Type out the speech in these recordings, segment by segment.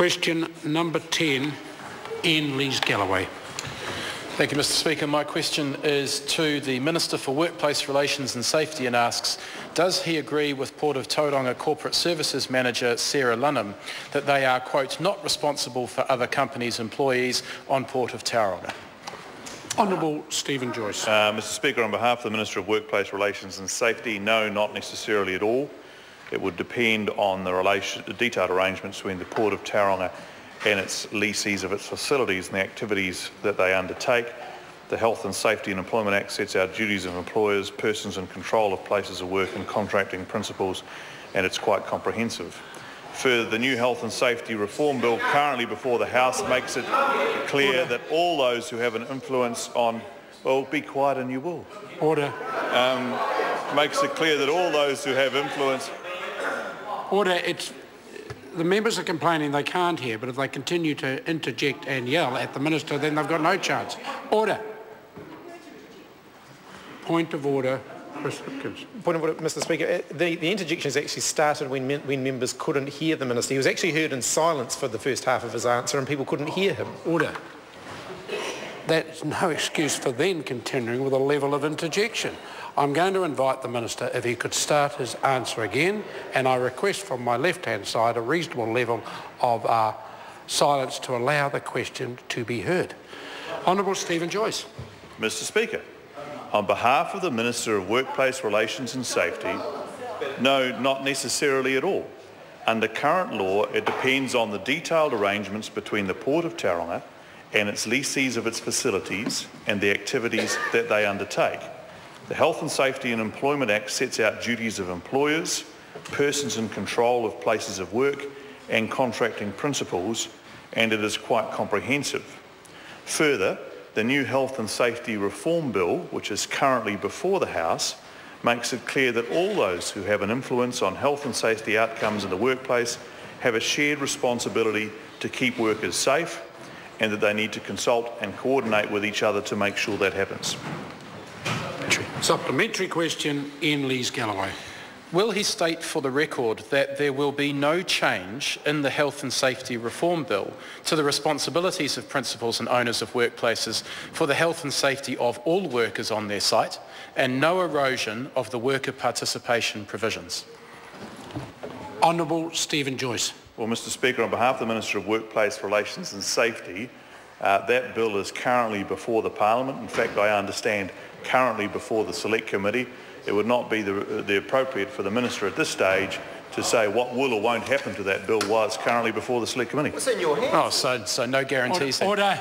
Question number 10, Iain Lees-Galloway. Thank you, Mr Speaker. My question is to the Minister for Workplace Relations and Safety and asks, does he agree with Port of Tauranga Corporate Services Manager Sara Lunam that they are, quote, not responsible for other companies' employees on Port of Tauranga? Honourable Stephen Joyce. Mr Speaker, on behalf of the Minister of Workplace Relations and Safety, no, not necessarily at all. It would depend on the detailed arrangements between the Port of Tauranga and its lessees of its facilities and the activities that they undertake. The Health and Safety and Employment Act sets out duties of employers, persons in control of places of work and contracting principles, and it's quite comprehensive. Further, the new Health and Safety Reform Bill currently before the House makes it clear that all those who have an influence on, well, be quiet and you will. Order. Makes it clear that all those who have influence... Order. The members are complaining they can't hear, but if they continue to interject and yell at the Minister, then they've got no chance. Order. Point of order. Point of order, Mr Speaker. The interjections actually started when members couldn't hear the Minister. He was actually heard in silence for the first half of his answer and people couldn't hear him. Order. That's no excuse for then continuing with a level of interjection. I'm going to invite the Minister if he could start his answer again, and I request from my left-hand side a reasonable level of silence to allow the question to be heard. Honourable Stephen Joyce. Mr Speaker, on behalf of the Minister of Workplace Relations and Safety, no, not necessarily at all. Under current law, it depends on the detailed arrangements between the Port of Tauranga and its lessees of its facilities and the activities that they undertake. The Health and Safety and Employment Act sets out duties of employers, persons in control of places of work and contracting principles, and it is quite comprehensive. Further, the new Health and Safety Reform Bill, which is currently before the House, makes it clear that all those who have an influence on health and safety outcomes in the workplace have a shared responsibility to keep workers safe, and that they need to consult and coordinate with each other to make sure that happens. Supplementary question, Iain Lees-Galloway. Will he state for the record that there will be no change in the Health and Safety Reform Bill to the responsibilities of principals and owners of workplaces for the health and safety of all workers on their site, and no erosion of the worker participation provisions? Honourable Stephen Joyce. Well, Mr Speaker, on behalf of the Minister of Workplace Relations and Safety, that bill is currently before the Parliament. In fact, I understand currently before the Select Committee. It would not be the appropriate for the Minister at this stage to say what will or won't happen to that bill while it's currently before the Select Committee. It's in your hands. Oh, so no guarantees. Order.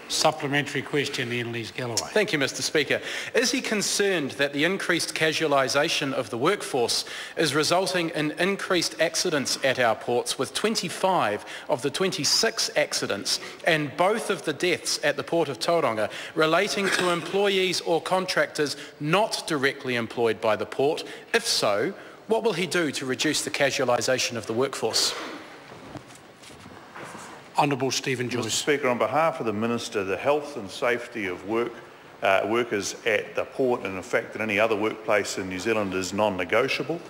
Supplementary question, Iain Lees-Galloway. Thank you, Mr Speaker. Is he concerned that the increased casualisation of the workforce is resulting in increased accidents at our ports, with 25 of the 26 accidents and both of the deaths at the Port of Tauranga relating to employees or contractors not directly employed by the port? If so, what will he do to reduce the casualisation of the workforce? Honourable Stephen Joyce. Mr Speaker, on behalf of the Minister, the health and safety of workers at the port, and in fact at any other workplace in New Zealand, is non-negotiable.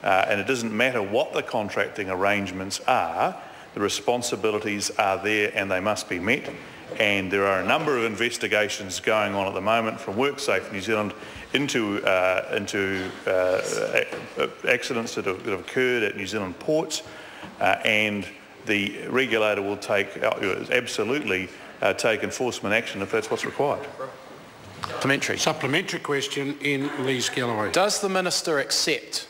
And it doesn't matter what the contracting arrangements are, the responsibilities are there and they must be met. And there are a number of investigations going on at the moment from WorkSafe New Zealand into accidents that have occurred at New Zealand ports, and the regulator will absolutely take enforcement action if that's what's required. Supplementary question, Iain Lees-Galloway. Does the Minister accept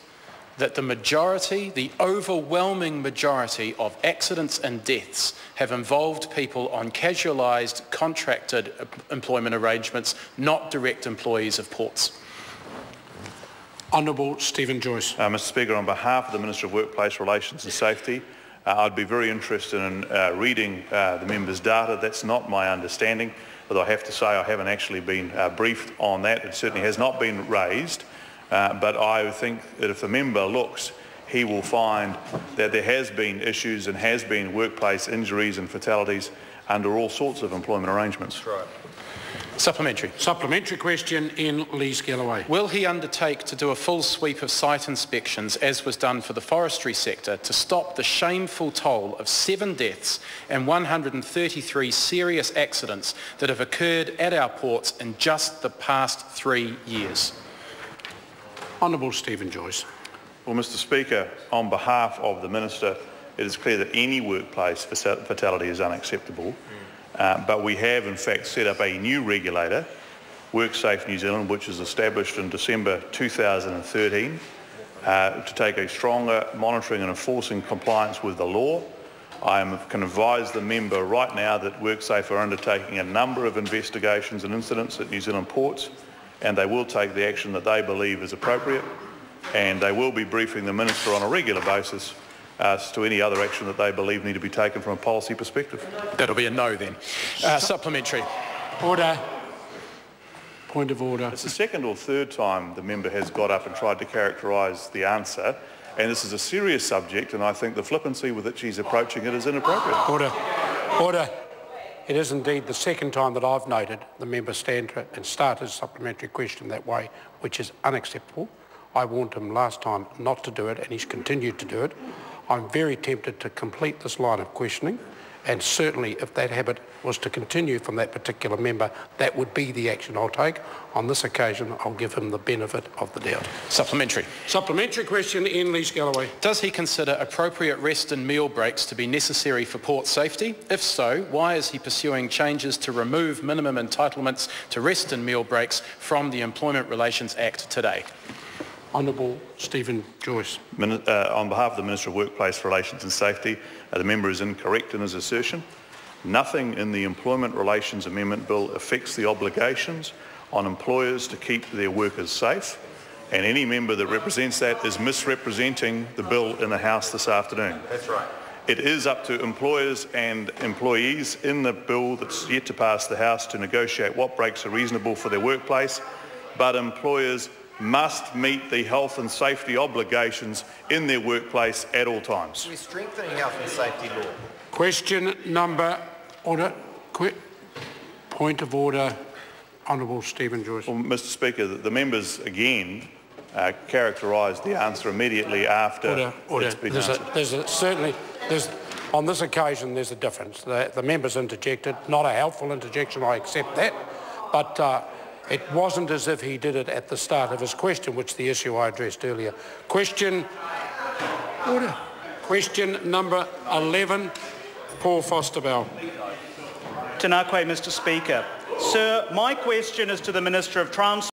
that the overwhelming majority of accidents and deaths have involved people on casualised, contracted employment arrangements, not direct employees of ports? Honourable Stephen Joyce. Mr Speaker, on behalf of the Minister of Workplace Relations and Safety, I'd be very interested in reading the member's data. That's not my understanding, but I have to say I haven't actually been briefed on that. It certainly has not been raised, but I think that if the member looks, he will find that there has been issues and has been workplace injuries and fatalities under all sorts of employment arrangements. That's right. Supplementary. Supplementary question, Iain Lees-Galloway. Will he undertake to do a full sweep of site inspections, as was done for the forestry sector, to stop the shameful toll of 7 deaths and 133 serious accidents that have occurred at our ports in just the past 3 years? Honourable Stephen Joyce. Well, Mr Speaker, on behalf of the Minister, it is clear that any workplace fatality is unacceptable. But we have in fact set up a new regulator, WorkSafe New Zealand, which was established in December 2013 to take a stronger monitoring and enforcing compliance with the law. I can advise the member right now that WorkSafe are undertaking a number of investigations and incidents at New Zealand ports, and they will take the action that they believe is appropriate, and they will be briefing the Minister on a regular basis as to any other action that they believe need to be taken from a policy perspective. That'll be a no then. Supplementary. Order. Point of order. It's the second or third time the member has got up and tried to characterise the answer, and this is a serious subject, and I think the flippancy with which he's approaching it is inappropriate. Order. Order. It is indeed the second time that I've noted the member stand and start his supplementary question that way, which is unacceptable. I warned him last time not to do it, and he's continued to do it. I'm very tempted to complete this line of questioning, and certainly if that habit was to continue from that particular member, that would be the action I'll take. On this occasion, I'll give him the benefit of the doubt. Supplementary. Supplementary question, Iain Lees-Galloway. Does he consider appropriate rest and meal breaks to be necessary for port safety? If so, why is he pursuing changes to remove minimum entitlements to rest and meal breaks from the Employment Relations Act today? Honourable Stephen Joyce. On behalf of the Minister of Workplace Relations and Safety, the member is incorrect in his assertion. Nothing in the Employment Relations Amendment Bill affects the obligations on employers to keep their workers safe, and any member that represents that is misrepresenting the bill in the House this afternoon. That's right. It is up to employers and employees in the bill that's yet to pass the House to negotiate what breaks are reasonable for their workplace, but employers must meet the health and safety obligations in their workplace at all times. We're strengthening health and safety law. Question number, order, point of order, Honourable Stephen Joyce. Well, Mr Speaker, the members again characterised the answer immediately after it's been answered. On this occasion there's a difference. The member's interjected, not a helpful interjection, I accept that, but it wasn't as if he did it at the start of his question, which the issue I addressed earlier. Question number 11, Paul Foster-Bell. Tēnā koe, Mr Speaker. Sir, my question is to the Minister of Transport.